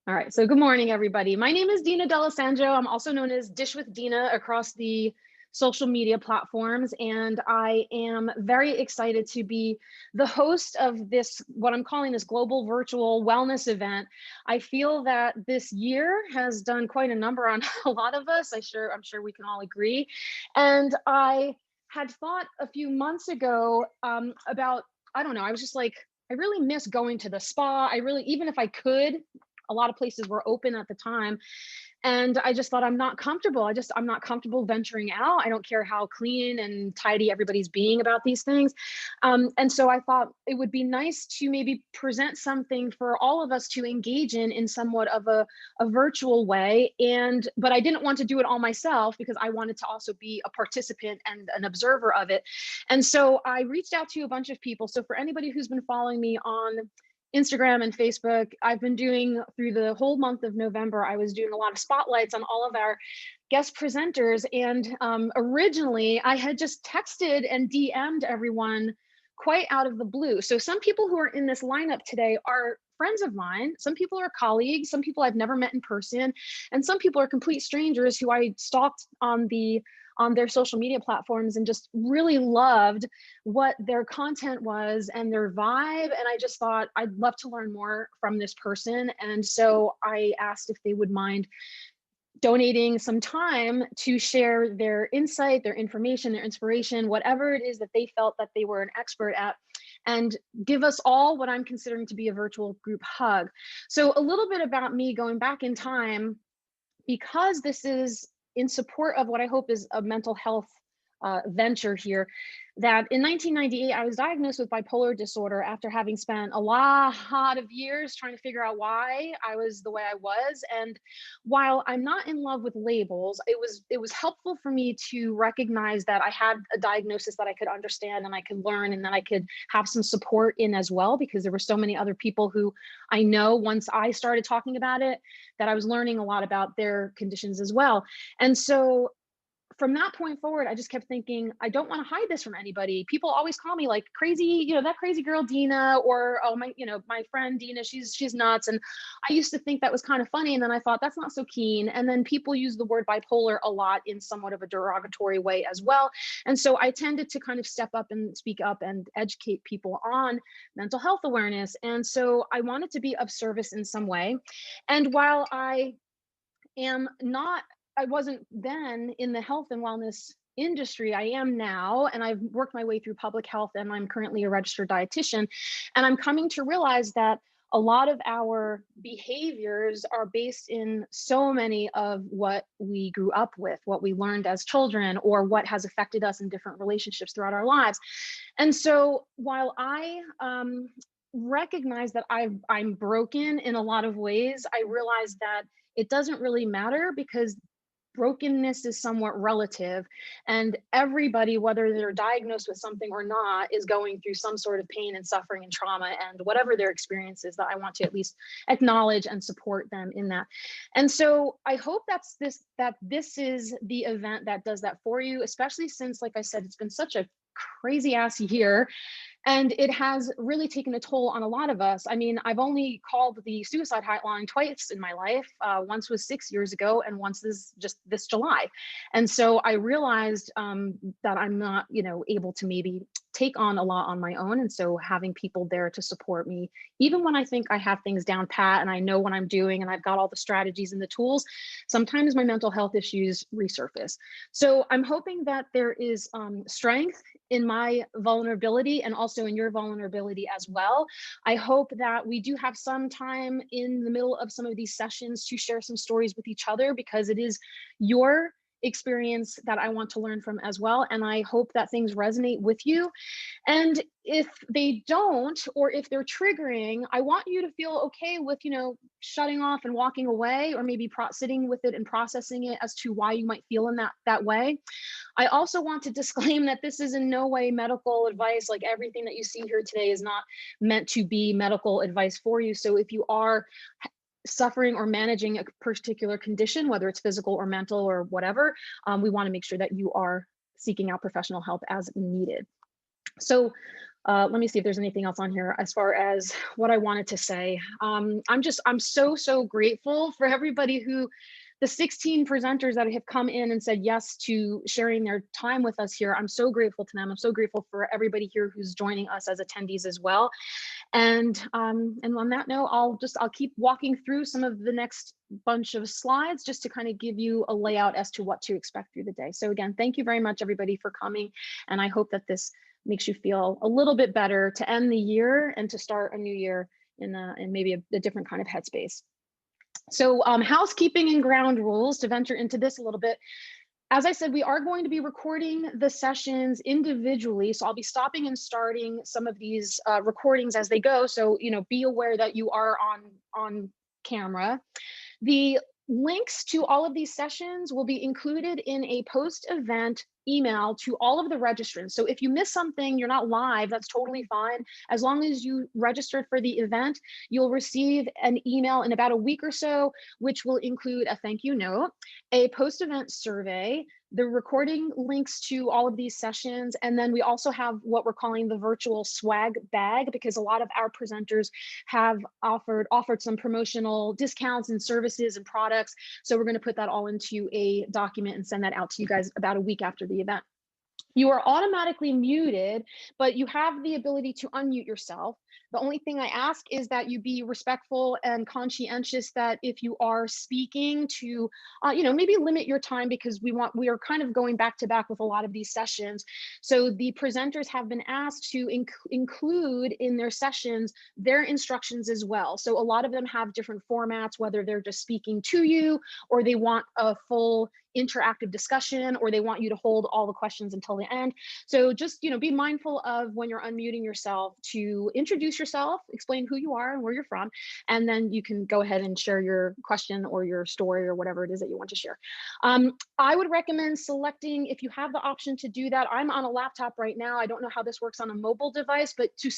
All right, so good morning, everybody. My name is Dina D'Alessandro. I'm also known as DishWithDina across the social media platforms, and I am very excited to be the host of this, what I'm calling this global virtual wellness event. I feel that this year has done quite a number on a lot of us. I'm sure we can all agree. And I had thought a few months ago about, I don't know, I was just like, I really miss going to the spa. Even if I could, a lot of places were open at the time. And I just thought, I'm not comfortable. I'm not comfortable venturing out. I don't care how clean and tidy everybody's being about these things. And so I thought it would be nice to maybe present something for all of us to engage in somewhat of a virtual way. But I didn't want to do it all myself because I wanted to also be a participant and an observer of it. And so I reached out to a bunch of people. So for anybody who's been following me on Instagram and Facebook, I've been doing through the whole month of November, I was doing a lot of spotlights on all of our guest presenters. And originally I had just texted and DM'd everyone quite out of the blue. So some people who are in this lineup today are friends of mine. Some people are colleagues, some people I've never met in person, and some people are complete strangers who I stalked on their social media platforms and just really loved what their content was and their vibe. And I just thought I'd love to learn more from this person. And so I asked if they would mind donating some time to share their insight, their information, their inspiration, whatever it is that they felt that they were an expert at, and give us all what I'm considering to be a virtual group hug. So a little bit about me going back in time, because this is in support of what I hope is a mental health venture here, that in 1998, I was diagnosed with bipolar disorder after having spent a lot of years trying to figure out why I was the way I was. And while I'm not in love with labels, it was helpful for me to recognize that I had a diagnosis that I could understand and I could learn and that I could have some support in as well, because there were so many other people who I know once I started talking about it, that I was learning a lot about their conditions as well. And so from that point forward, I just kept thinking, I don't want to hide this from anybody. People always call me like crazy, that crazy girl Dina, or oh my friend Dina, she's nuts. And I used to think that was kind of funny. And then I thought that's not so keen. And then people use the word bipolar a lot in somewhat of a derogatory way as well. And so I tended to kind of step up and speak up and educate people on mental health awareness. And so I wanted to be of service in some way. And while I wasn't then in the health and wellness industry, I am now, and I've worked my way through public health, and I'm currently a registered dietitian. And I'm coming to realize that a lot of our behaviors are based in so many of what we grew up with, what we learned as children, or what has affected us in different relationships throughout our lives. And so while I recognize that I'm broken in a lot of ways, I realize that it doesn't really matter, because brokenness is somewhat relative, and everybody, whether they're diagnosed with something or not, is going through some sort of pain and suffering and trauma, and whatever their experience is, that I want to at least acknowledge and support them in that. And so I hope that this is the event that does that for you, especially since, like I said, it's been such a crazy ass year. And it has really taken a toll on a lot of us. I mean, I've only called the suicide hotline twice in my life. Once was 6 years ago, and once is just this July. And so I realized that I'm not, able to maybe take on a lot on my own. And so having people there to support me, even when I think I have things down pat and I know what I'm doing and I've got all the strategies and the tools, sometimes my mental health issues resurface. So I'm hoping that there is strength in my vulnerability and also in your vulnerability as well. I hope that we do have some time in the middle of some of these sessions to share some stories with each other, because it is your experience that I want to learn from as well. And I hope that things resonate with you. And if they don't, or if they're triggering, I want you to feel okay with, shutting off and walking away, or maybe sitting with it and processing it as to why you might feel in that way. I also want to disclaim that this is in no way medical advice. Like, everything that you see here today is not meant to be medical advice for you. So if you are suffering or managing a particular condition, whether it's physical or mental or whatever, we want to make sure that you are seeking out professional help as needed. So Let me see if there's anything else on here as far as what I wanted to say. I'm so grateful for everybody who, the 16 presenters that have come in and said yes to sharing their time with us here. I'm so grateful to them. I'm so grateful for everybody here who's joining us as attendees as well. And on that note, I'll keep walking through some of the next bunch of slides just to kind of give you a layout as to what to expect through the day. So again, thank you very much, everybody, for coming. And I hope that this makes you feel a little bit better to end the year and to start a new year in maybe a different kind of headspace. So housekeeping and ground rules, to venture into this a little bit. As I said, we are going to be recording the sessions individually. So I'll be stopping and starting some of these recordings as they go. So, be aware that you are on camera. The links to all of these sessions will be included in a post-event email to all of the registrants. So if you miss something, you're not live, that's totally fine. As long as you registered for the event, you'll receive an email in about a week or so, which will include a thank you note, a post-event survey, the recording links to all of these sessions, and then we also have what we're calling the virtual swag bag, because a lot of our presenters have offered some promotional discounts and services and products. So we're going to put that all into a document and send that out to you guys about a week after the event. You are automatically muted, but you have the ability to unmute yourself. The only thing I ask is that you be respectful and conscientious, that if you are speaking to, maybe limit your time, because we are kind of going back to back with a lot of these sessions. So the presenters have been asked to include in their sessions their instructions as well. So a lot of them have different formats, whether they're just speaking to you, or they want a full interactive discussion, or they want you to hold all the questions until the end. So just, be mindful of when you're unmuting yourself to introduce yourself, explain who you are and where you're from, and then you can go ahead and share your question or your story or whatever it is that you want to share. I would recommend selecting, if you have the option to do that. I'm on a laptop right now. I don't know how this works on a mobile device, but to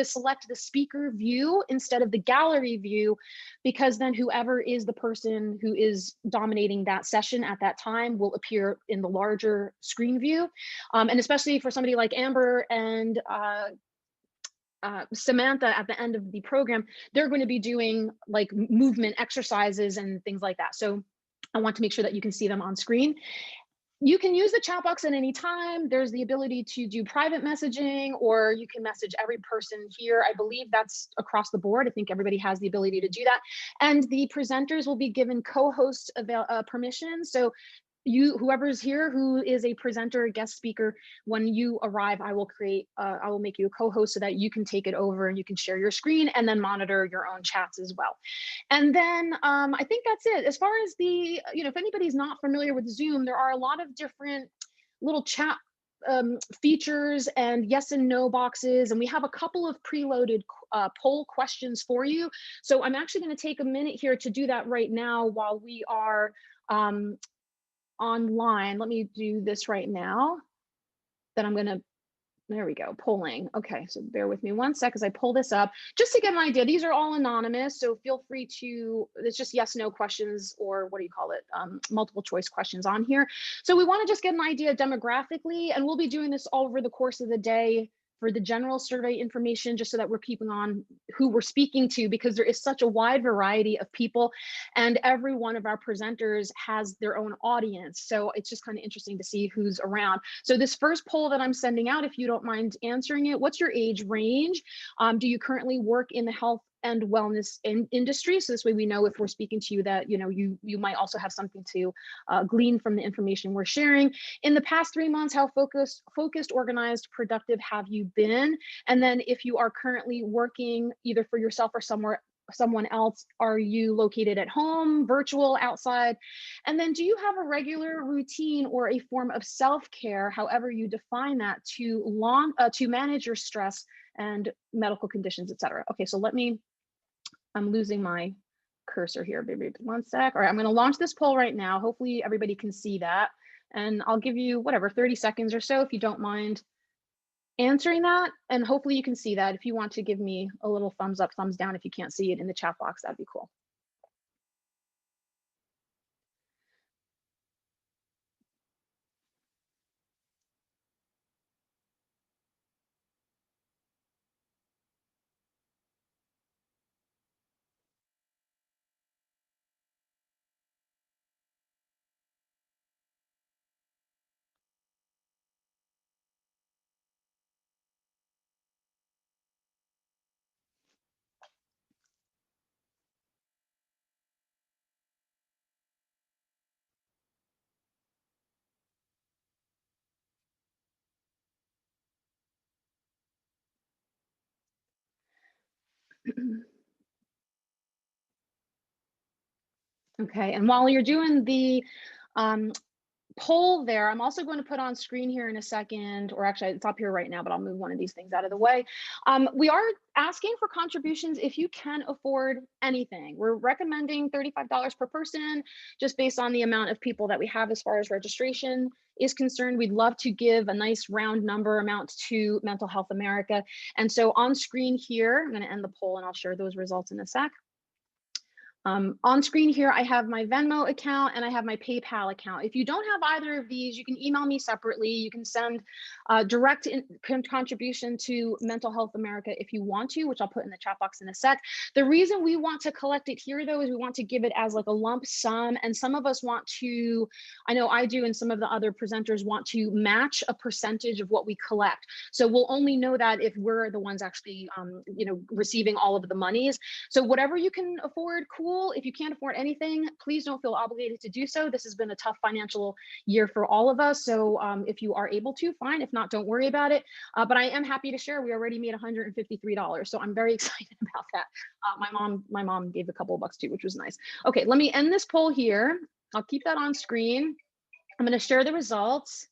select the speaker view instead of the gallery view, because then whoever is the person who is dominating that session at that time will appear in the larger screen view. And especially for somebody like Amber and Samantha at the end of the program, they're going to be doing like movement exercises and things like that. So I want to make sure that you can see them on screen. You can use the chat box at any time. There's the ability to do private messaging, or you can message every person here. I believe that's across the board. I think everybody has the ability to do that. And the presenters will be given co-host permission. So whoever's here who is a presenter, a guest speaker, when you arrive, I will make you a co-host so that you can take it over and you can share your screen and then monitor your own chats as well. And then I think that's it. As far as the, if anybody's not familiar with Zoom, there are a lot of different little chat features and yes and no boxes, and we have a couple of preloaded poll questions for you. So I'm actually going to take a minute here to do that right now while we are online. Let me do this right now. Then I'm gonna, there we go, polling. Okay, so bear with me one sec as I pull this up, just to get an idea. These are all anonymous, so feel free to, it's just yes, no questions, or what do you call it? Multiple choice questions on here. So we wanna just get an idea demographically, and we'll be doing this all over the course of the day for the general survey information, just so that we're keeping on who we're speaking to, because there is such a wide variety of people, and every one of our presenters has their own audience. So it's just kind of interesting to see who's around. So this first poll that I'm sending out, if you don't mind answering it, what's your age range? Do you currently work in the health and wellness industry? So this way we know if we're speaking to you that you might also have something to glean from the information we're sharing. In the past 3 months, how focused, organized, productive have you been? And then if you are currently working either for yourself or someone else, are you located at home, virtual, outside? And then do you have a regular routine or a form of self-care, however you define that, to manage your stress and medical conditions, etc. Okay, so I'm losing my cursor here, baby. One sec. All right, I'm going to launch this poll right now. Hopefully everybody can see that. And I'll give you, 30 seconds or so if you don't mind answering that. And hopefully you can see that. If you want to give me a little thumbs up, thumbs down if you can't see it in the chat box, that'd be cool. Okay, and while you're doing the poll there, I'm also going to put on screen here in a second, or actually it's up here right now, but I'll move one of these things out of the way. We are asking for contributions if you can afford anything. We're recommending $35 per person, just based on the amount of people that we have as far as registration is concerned. We'd love to give a nice round number amount to Mental Health America. And so on screen here, I'm going to end the poll and I'll share those results in a sec. On screen here, I have my Venmo account and I have my PayPal account. If you don't have either of these, you can email me separately. You can send direct contribution to Mental Health America if you want to, which I'll put in the chat box in a sec. The reason we want to collect it here, though, is we want to give it as like a lump sum. And some of us want to, I know I do, and some of the other presenters want to match a percentage of what we collect. So we'll only know that if we're the ones actually, receiving all of the monies. So whatever you can afford, cool. If you can't afford anything, please don't feel obligated to do so. This has been a tough financial year for all of us. So if you are able to, fine. If not, don't worry about it. But I am happy to share, we already made $153. So I'm very excited about that. My mom gave a couple of bucks too, which was nice. Okay, let me end this poll here. I'll keep that on screen. I'm going to share the results.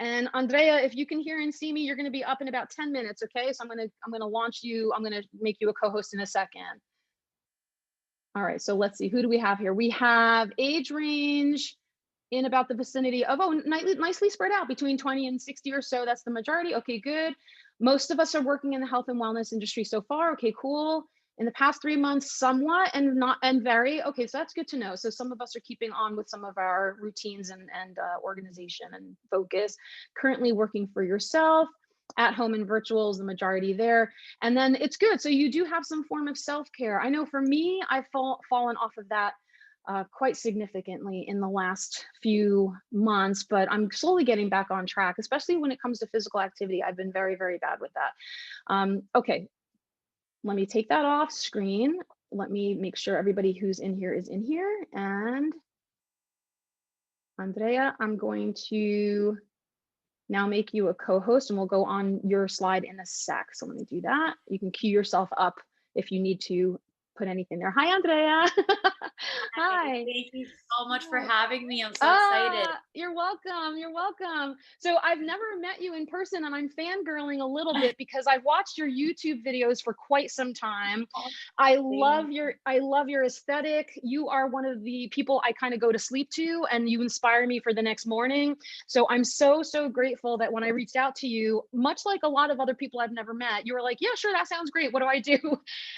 And Andrea, if you can hear and see me, you're going to be up in about 10 minutes. Okay, so I'm going to launch you. I'm going to make you a co-host in a second. All right, so let's see, who do we have here? We have age range in about the vicinity of, nicely spread out between 20 and 60 or so. That's the majority. Okay, good. Most of us are working in the health and wellness industry so far. Okay, cool. In the past 3 months, somewhat and very. Okay, so that's good to know. So some of us are keeping on with some of our routines and organization and focus. Currently working for yourself. At home and virtual is the majority there. And then it's good. So you do have some form of self-care. I know for me, I've fallen off of that quite significantly in the last few months, but I'm slowly getting back on track, especially when it comes to physical activity. I've been very, very bad with that. Okay, let me take that off screen. Let me make sure everybody who's in here is in here. And Andrea, I'm going to now make you a co-host and we'll go on your slide in a sec. So let me do that. You can queue yourself up if you need to put anything there. Hi, Andrea. Hi. Thank you so much for having me. I'm so excited. You're welcome. You're welcome. So I've never met you in person and I'm fangirling a little bit because I've watched your YouTube videos for quite some time. I love your aesthetic. You are one of the people I kind of go to sleep to and you inspire me for the next morning. So I'm so, so grateful that when I reached out to you, much like a lot of other people I've never met, you were like, yeah, sure, that sounds great. What do I do?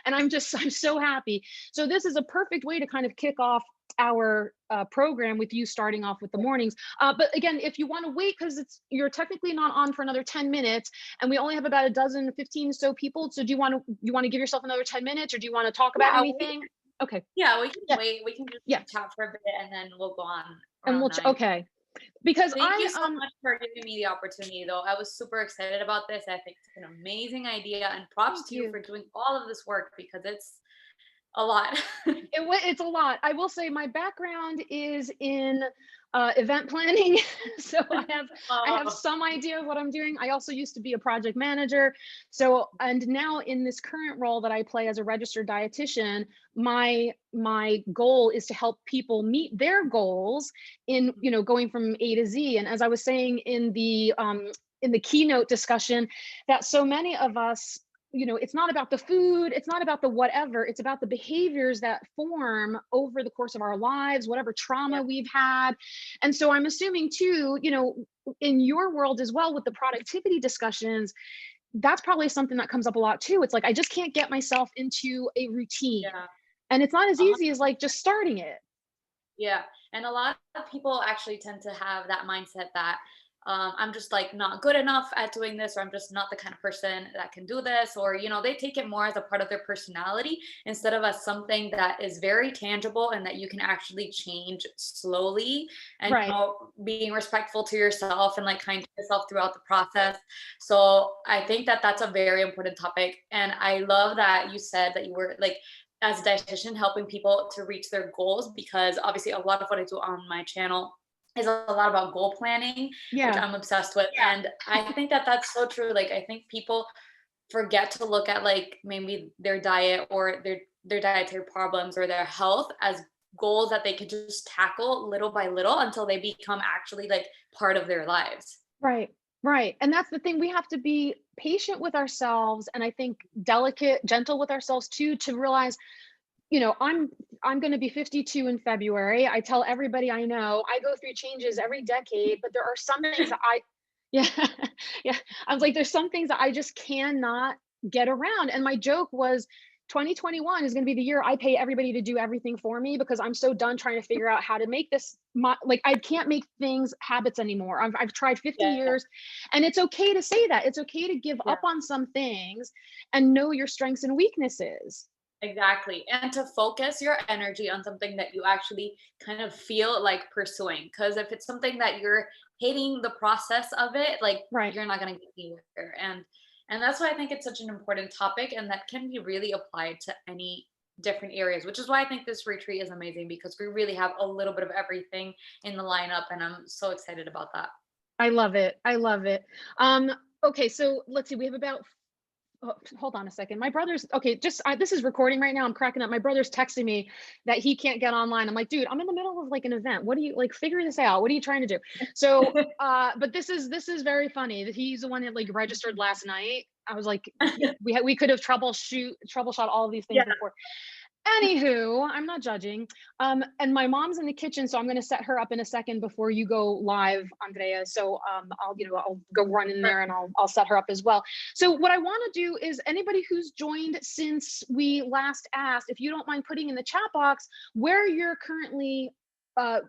And I'm so happy. So this is a perfect way to kind of kick off our program with you starting off with the mornings. But again, if you want to wait, because you're technically not on for another 10 minutes and we only have about 15 or so people. So do you want to give yourself another 10 minutes or do you want to talk about anything? Okay. Yeah, we can wait. We can just chat for a bit and then we'll go on. And okay. Because thank you so much for giving me the opportunity though. I was super excited about this. I think it's an amazing idea and props to you for doing all of this work because it's a lot. It's a lot. I will say my background is in event planning. So I have some idea of what I'm doing. I also used to be a project manager. So, and now in this current role that I play as a registered dietitian, my goal is to help people meet their goals in, going from A to Z. And as I was saying in the keynote discussion, that so many of us, it's not about the food, it's not about the whatever, it's about the behaviors that form over the course of our lives, whatever trauma we've had. And so I'm assuming too, in your world as well with the productivity discussions, that's probably something that comes up a lot too. It's like, I just can't get myself into a routine. Yeah. And it's not as easy as like just starting it. Yeah. And a lot of people actually tend to have that mindset that I'm just like not good enough at doing this, or I'm just not the kind of person that can do this, or, they take it more as a part of their personality instead of as something that is very tangible and that you can actually change slowly and, being respectful to yourself and like kind to yourself throughout the process. So I think that that's a very important topic. And I love that you said that you were like, as a dietitian, helping people to reach their goals, because obviously a lot of what I do on my channel is a lot about goal planning, which I'm obsessed with. And I think that that's so true. Like, I think people forget to look at like maybe their diet or their dietary problems or their health as goals that they could just tackle little by little until they become actually like part of their lives. Right, right. And that's the thing. We have to be patient with ourselves, and I think delicate, gentle with ourselves too, to realize, I'm going to be 52 in February. I tell everybody I know, I go through changes every decade, but there are some things that yeah, yeah. I was like, there's some things that I just cannot get around. And my joke was 2021 is going to be the year I pay everybody to do everything for me, because I'm so done trying to figure out how to make this like, I can't make things habits anymore. I've tried 50 Yeah. years, and it's okay to say that. It's okay to give Yeah. up on some things and know your strengths and weaknesses. Exactly. And to focus your energy on something that you actually kind of feel like pursuing. Because if it's something that you're hating the process of it, like Right. you're not going to get anywhere. And that's why I think it's such an important topic and that can be really applied to any different areas, which is why I think this retreat is amazing because we really have a little bit of everything in the lineup. And I'm so excited about that. I love it. I love it. Okay, so let's see. We have about hold on a second. My brother's okay. This is recording right now. I'm cracking up. My brother's texting me that he can't get online. I'm like, dude, I'm in the middle of like an event. What do you like? Figure this out. What are you trying to do? So, but this is very funny that he's the one that like registered last night. I was like, we could have troubleshot all of these things Yeah. before. Anywho, I'm not judging. And my mom's in the kitchen, so I'm going to set her up in a second before you go live, Andrea. So I'll go run in there and I'll set her up as well. So what I want to do is anybody who's joined since we last asked, if you don't mind putting in the chat box where you're currently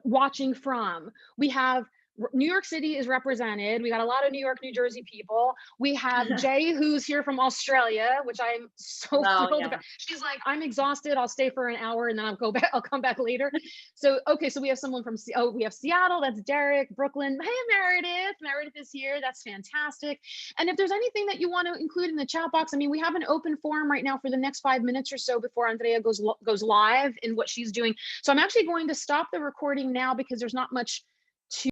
watching from. We have New York City is represented. We got a lot of New York, New Jersey people. We have Jay, who's here from Australia, which I'm so thrilled about. She's like, I'm exhausted. I'll stay for an hour and then I'll go back. I'll come back later. So, okay. So we have someone from, we have Seattle. That's Derek. Brooklyn. Hey, Meredith. Meredith is here. That's fantastic. And if there's anything that you want to include in the chat box, I mean, we have an open forum right now for the next 5 minutes or so before Andrea goes live in what she's doing. So I'm actually going to stop the recording now because there's not much